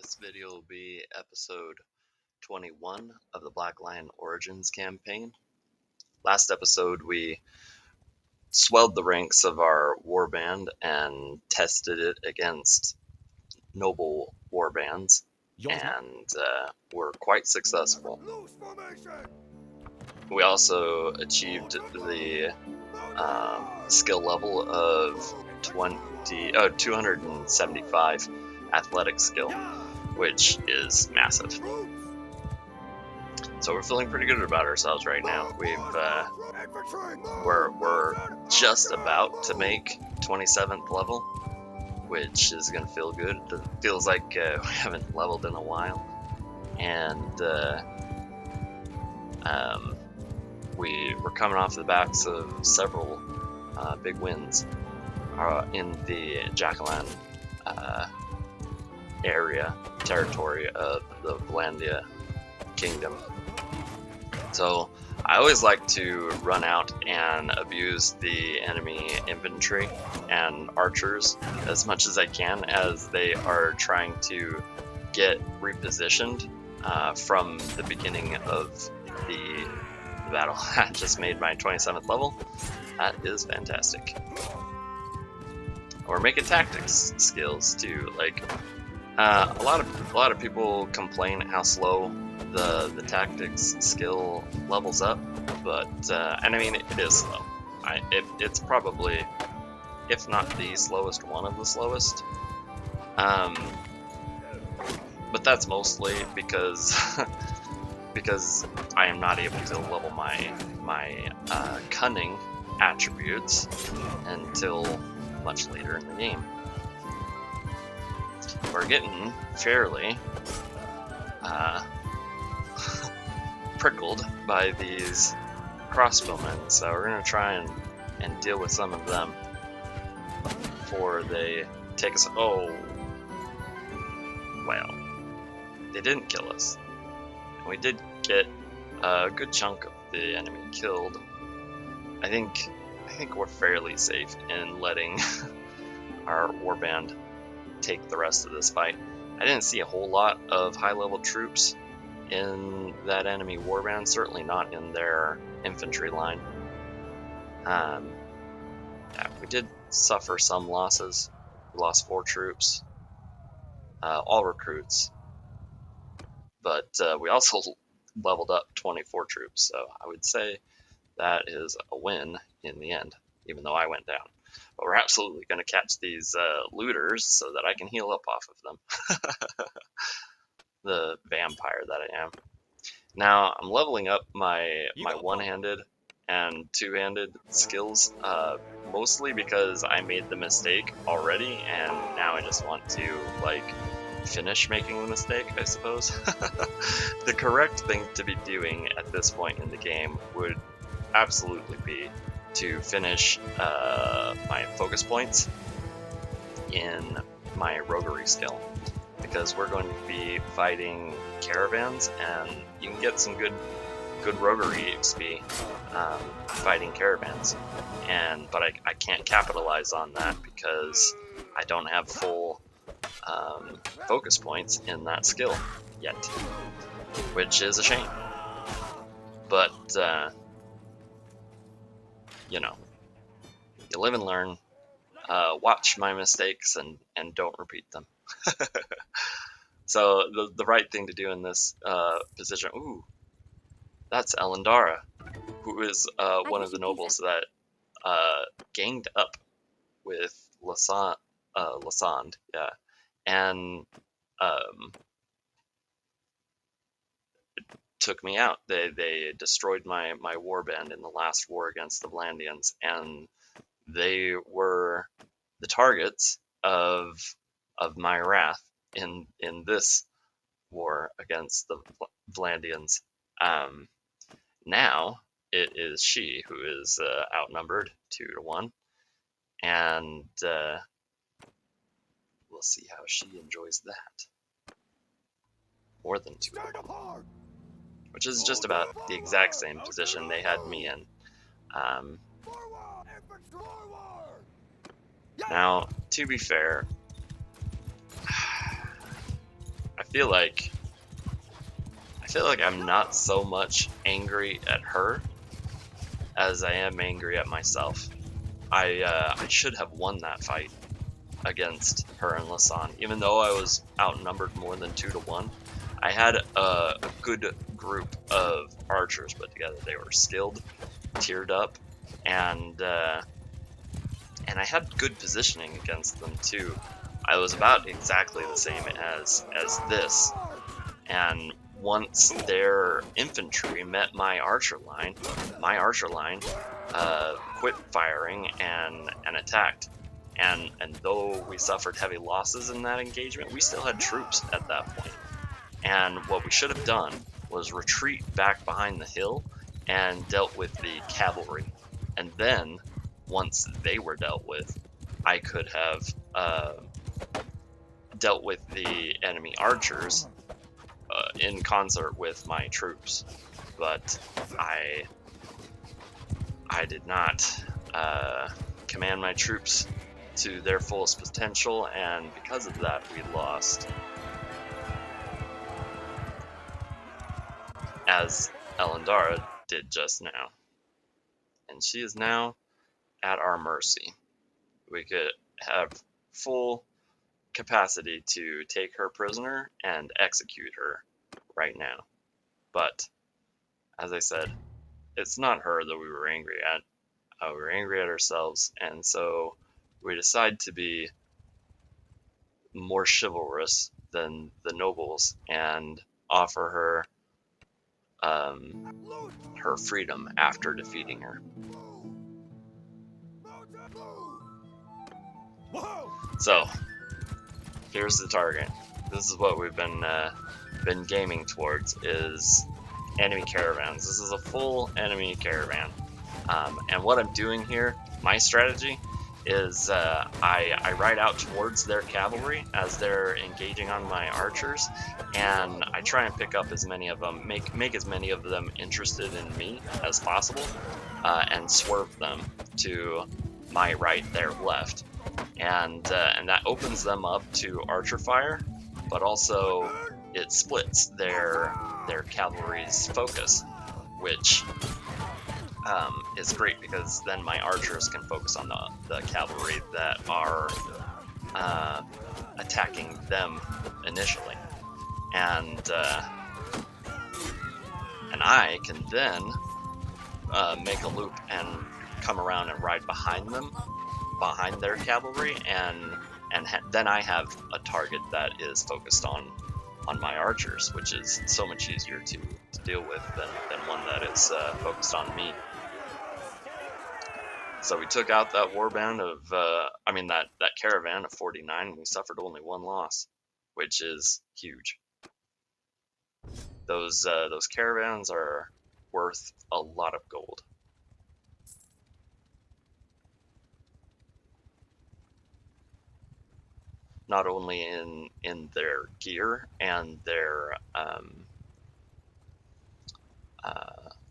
This video will be episode 21 of the Black Lion Origins campaign. Last episode we swelled the ranks of our warband and tested it against noble warbands, and were quite successful. We also achieved the skill level of 275 athletic skill, which is massive. So we're feeling pretty good about ourselves right now. We're just about to make 27th level, which is gonna feel good. It feels like we haven't leveled in a while, and we're coming off the backs of several big wins in the Jacqueline territory of the Vlandia Kingdom. So I always like to run out and abuse the enemy infantry and archers as much as I can as they are trying to get repositioned from the beginning of the battle. I just made my 27th level. That is fantastic. We're making tactics skills too. Like a lot of people complain how slow the tactics skill levels up, but and I mean it is slow. It's probably, if not the slowest, one of the slowest. But that's mostly because because I am not able to level my cunning attributes until much later in the game. We're getting fairly prickled by these crossbowmen, so we're gonna try and deal with some of them before they take us. Oh, well, they didn't kill us. We did get a good chunk of the enemy killed. I think we're fairly safe in letting our warband take the rest of this fight. I didn't see a whole lot of high-level troops in that enemy warband, certainly not in their infantry line. Yeah, we did suffer some losses. We lost 4 troops, all recruits, but we also leveled up 24 troops, so I would say that is a win in the end, even though I went down. But we're absolutely going to catch these looters so that I can heal up off of them. The vampire that I am. Now I'm leveling up my one-handed and two-handed skills, mostly because I made the mistake already, and now I just want to finish making the mistake, I suppose. The correct thing to be doing at this point in the game would absolutely be to finish my focus points in my roguery skill, because we're going to be fighting caravans, and you can get some good roguery XP fighting caravans, but I can't capitalize on that because I don't have full focus points in that skill yet, which is a shame. But you know, you live and learn. Watch my mistakes and don't repeat them. So the right thing to do in this position. Ooh, that's Elendara, who is one of the nobles that ganged up with Lasand, yeah, and took me out. They destroyed my warband in the last war against the Vlandians, and they were the targets of my wrath in this war against the Vlandians. Now it is she who is outnumbered 2-1, and we'll see how she enjoys that. More than 2-1, which is just about the exact same position they had me in. Now, to be fair, I feel like I'm not so much angry at her as I am angry at myself. I should have won that fight against her and Lasan, even though I was outnumbered more than 2 to 1. I had a good group of archers put together. They were skilled, tiered up, and I had good positioning against them too. I was about exactly the same as this, and once their infantry met my archer line quit firing and attacked. And though we suffered heavy losses in that engagement, we still had troops at that point. And what we should have done was retreat back behind the hill and dealt with the cavalry. And then, once they were dealt with, I could have dealt with the enemy archers in concert with my troops. But I did not command my troops to their fullest potential, and because of that, we lost. As Elendara did just now. And she is now at our mercy. We could have full capacity to take her prisoner and execute her right now. But, as I said, it's not her that we were angry at. We were angry at ourselves, and so we decide to be more chivalrous than the nobles and offer her her freedom after defeating her. So here's the target. This is what we've been gaming towards, is enemy caravans. This is a full enemy caravan, and what I'm doing here, my strategy is I ride out towards their cavalry as they're engaging on my archers, and I try and pick up as many of them, make as many of them interested in me as possible, and swerve them to my right, their left, and that opens them up to archer fire, but also it splits their cavalry's focus, which is great because then my archers can focus on the cavalry that are attacking them initially, and I can then make a loop and come around and ride behind them, behind their cavalry, and then I have a target that is focused on my archers, which is so much easier to deal with than one that is focused on me. So we took out that warband of, that caravan of 49, and we suffered only 1 loss, which is huge. Those caravans are worth a lot of gold. Not only in their gear and their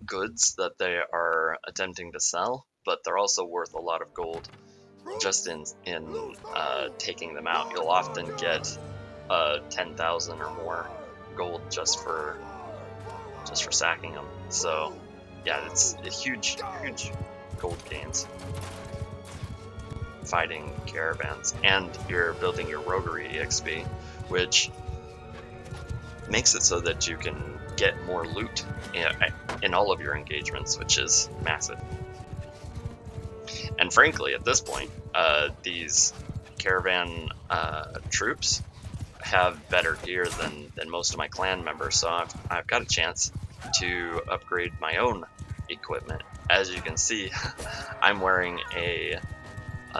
goods that they are attempting to sell, but they're also worth a lot of gold just in taking them out. You'll often get 10,000 or more gold just for sacking them. So yeah, it's a huge gold gains fighting caravans, and you're building your roguery EXP, which makes it so that you can get more loot in all of your engagements, which is massive. And frankly, at this point, these caravan troops have better gear than most of my clan members, so I've got a chance to upgrade my own equipment. As you can see, I'm wearing a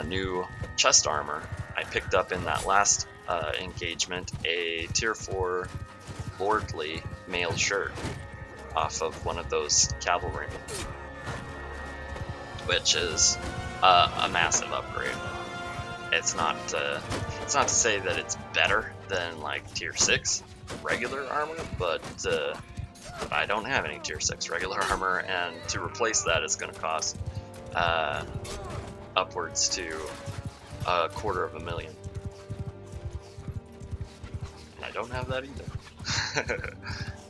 new chest armor. I picked up in that last engagement a tier 4 lordly mail shirt off of one of those cavalrymen, which is a massive upgrade. It's not to say that it's better than like tier 6 regular armor, but I don't have any tier 6 regular armor, and to replace that is going to cost upwards to $250,000. And don't have that either.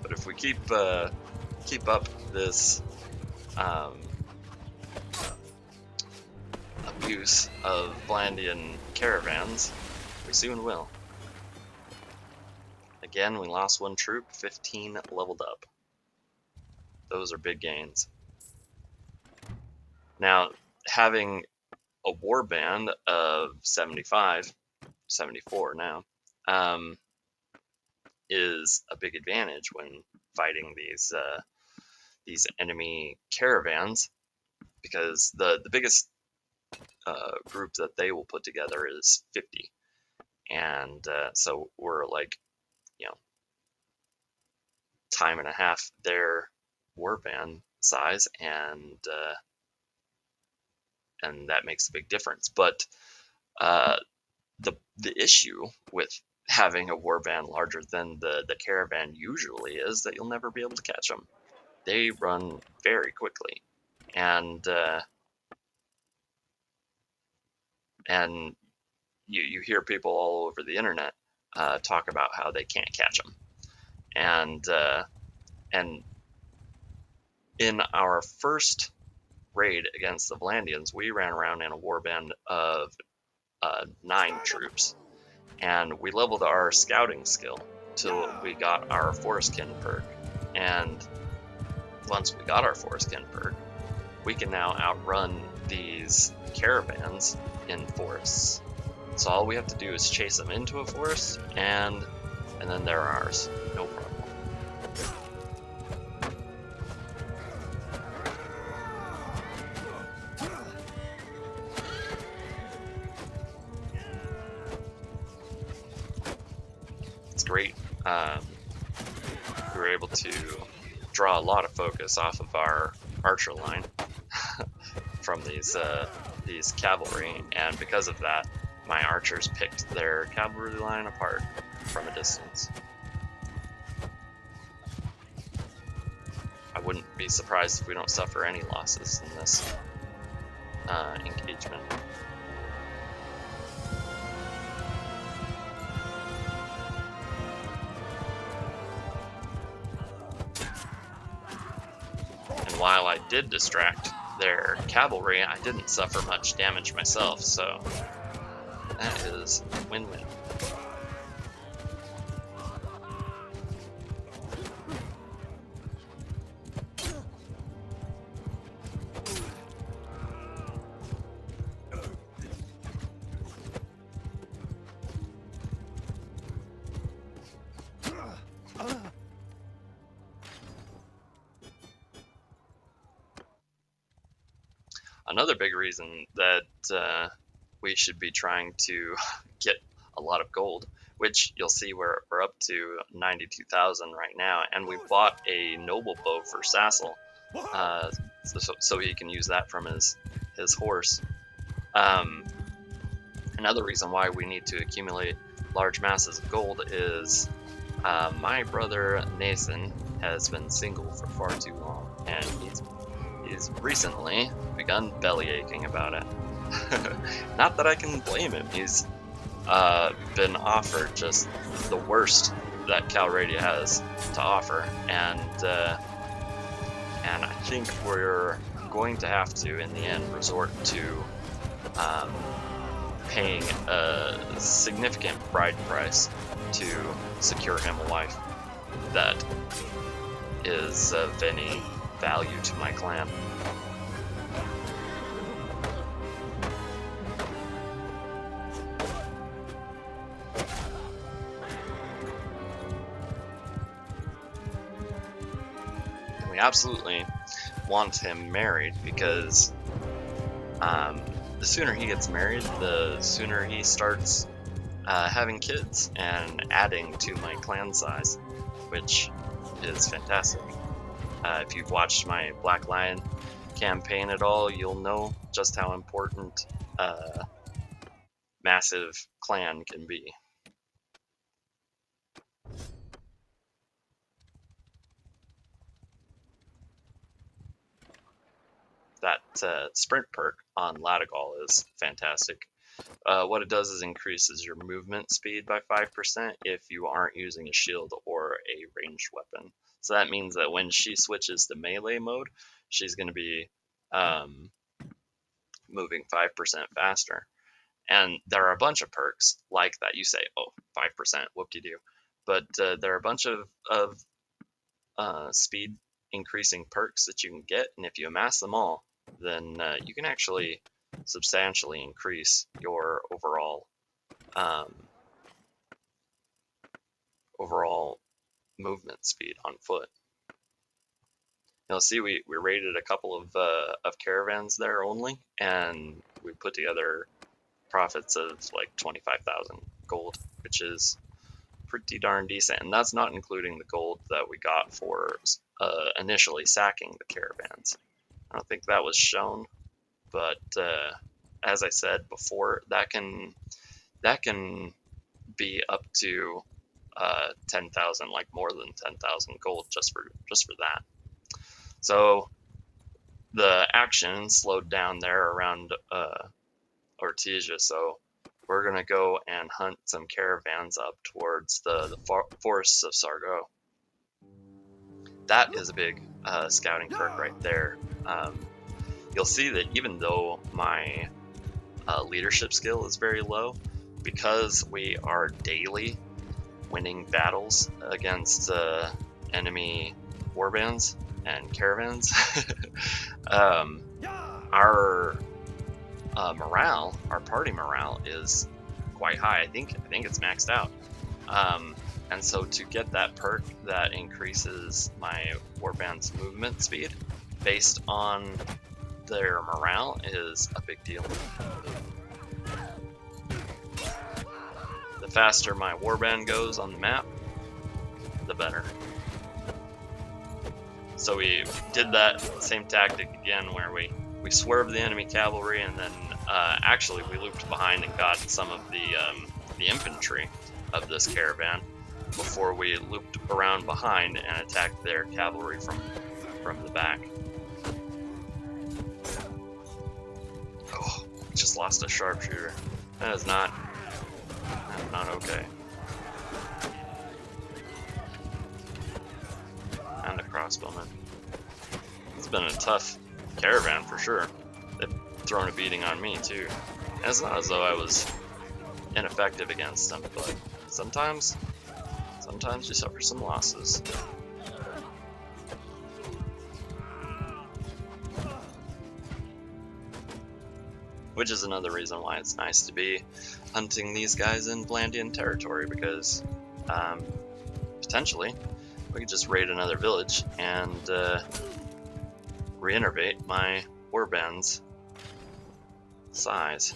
But if we keep up this abuse of Blandian caravans, we soon will. Again, we lost one troop, 15 leveled up. Those are big gains. Now, having a warband of 75, 74 now, is a big advantage when fighting these enemy caravans, because the biggest group that they will put together is 50, and so we're like, time and a half their warband size, and that makes a big difference. But the issue with having a warband larger than the caravan usually is that you'll never be able to catch them. They run very quickly, and you hear people all over the internet talk about how they can't catch them, and in our first raid against the Vlandians, we ran around in a warband of 9 troops, and we leveled our scouting skill till we got our Forestkin perk. And once we got our Forestkin perk, we can now outrun these caravans in forests. So all we have to do is chase them into a forest, and then they're ours. No problem. It's great. We were able to draw a lot of focus off of our archer line from these cavalry, and because of that, my archers picked their cavalry line apart from a distance. I wouldn't be surprised if we don't suffer any losses in this engagement. And while I did distract their cavalry, I didn't suffer much damage myself, so that is win-win. Another big reason that we should be trying to get a lot of gold, which you'll see we're up to 92,000 right now, and we bought a noble bow for Sassel, so he can use that from his horse. Another reason why we need to accumulate large masses of gold is my brother Nathan has been single for far too long, and he's recently begun belly aching about it. Not that I can blame him. He's been offered just the worst that Calradia has to offer, and I think we're going to have to, in the end, resort to paying a significant bride price to secure him a wife that is of any value to my clan. And we absolutely want him married, because the sooner he gets married, the sooner he starts having kids and adding to my clan size, which is fantastic. If you've watched my Black Lion campaign at all, you'll know just how important a massive clan can be. That sprint perk on Latigal is fantastic. What it does is increases your movement speed by 5% if you aren't using a shield or a ranged weapon. So that means that when she switches to melee mode, she's going to be moving 5% faster. And there are a bunch of perks like that. You say, oh, 5%, whoop-de-doo. But there are a bunch of speed increasing perks that you can get, and if you amass them all, then you can actually substantially increase your overall movement speed on foot. You'll see we raided a couple of caravans there only, and we put together profits of like 25,000 gold, which is pretty darn decent, and that's not including the gold that we got for initially sacking the caravans. I don't think that was shown, but as I said before, that can be up to 10,000, like more than 10,000 gold just for that. So the action slowed down there around Ortesia, so we're gonna go and hunt some caravans up towards the forests of Sargo. That is a big scouting perk right there. You'll see that even though my leadership skill is very low, because we are daily winning battles against enemy warbands and caravans, our morale, our party morale, is quite high. I think it's maxed out. And so to get that perk that increases my warband's movement speed based on their morale is a big deal. The faster my warband goes on the map, the better. So we did that same tactic again, where we swerved the enemy cavalry, and then actually we looped behind and got some of the infantry of this caravan before we looped around behind and attacked their cavalry from the back. Oh, just lost a sharpshooter. That is not okay. And a crossbowman. It's been a tough caravan for sure. They've thrown a beating on me too. And it's not as though I was ineffective against them, but sometimes you suffer some losses. Which is another reason why it's nice to be hunting these guys in Blandian territory, because potentially we could just raid another village and reinnervate my warband's size.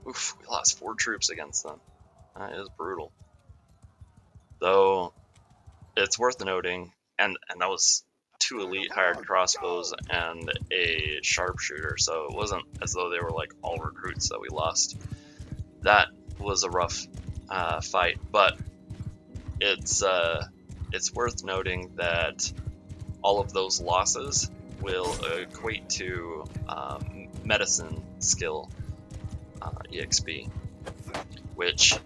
Oof, we lost 4 troops against them. That is brutal. Though it's worth noting, and that was 2 elite hired crossbows and a sharpshooter, so it wasn't as though they were like all recruits that we lost. That was a rough fight, but it's worth noting that all of those losses will equate to medicine skill EXP, which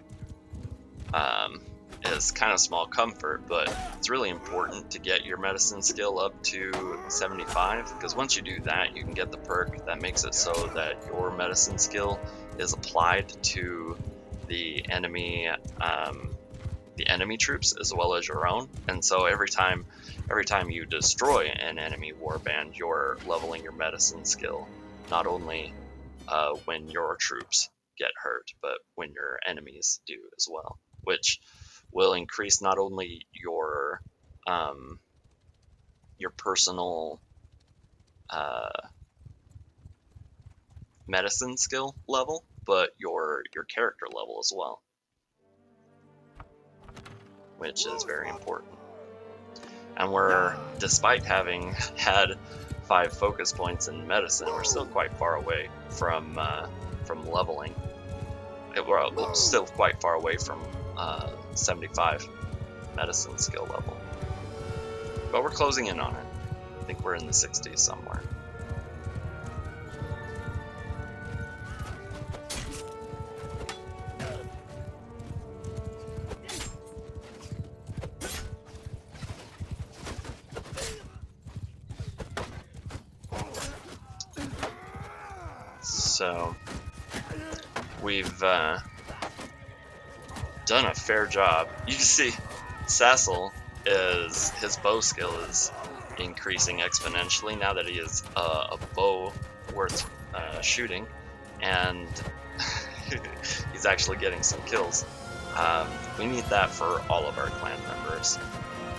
is kind of small comfort, but it's really important to get your medicine skill up to 75, because once you do that, you can get the perk that makes it so that your medicine skill is applied to the enemy troops as well as your own. And so every time you destroy an enemy warband, you're leveling your medicine skill, not only when your troops get hurt, but when your enemies do as well, which will increase not only your personal medicine skill level, but your character level as well, which is very important. And we're, despite having had 5 focus points in medicine, we're still quite far away from leveling. We're still quite far away from 75 medicine skill level, but we're closing in on it. I think we're in the 60s somewhere. So we've done a fair job. You can see Sassel his bow skill is increasing exponentially now that he is a bow worth shooting, and he's actually getting some kills. We need that for all of our clan members,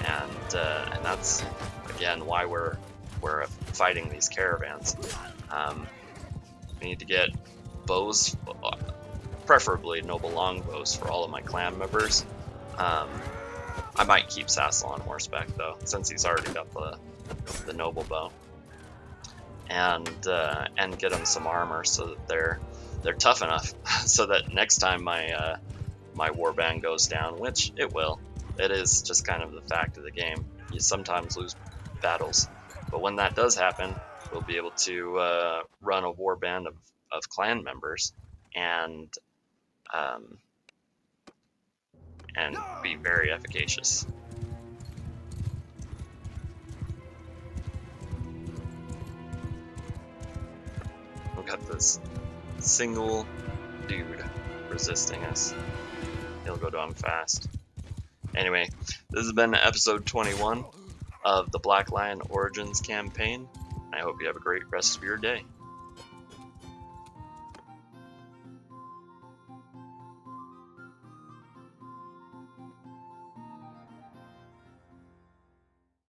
and that's again why we're fighting these caravans. We need to get bows, preferably noble longbows, for all of my clan members. I might keep Sassel on horseback though, since he's already got the noble bow, and get him some armor so that they're tough enough, so that next time my warband goes down, which it will, it is just kind of the fact of the game. You sometimes lose battles, but when that does happen, we'll be able to run a warband of clan members and be very efficacious. We've got this single dude resisting us. He'll go down fast. Anyway, this has been episode 21 of the Black Lion Origins campaign. I hope you have a great rest of your day.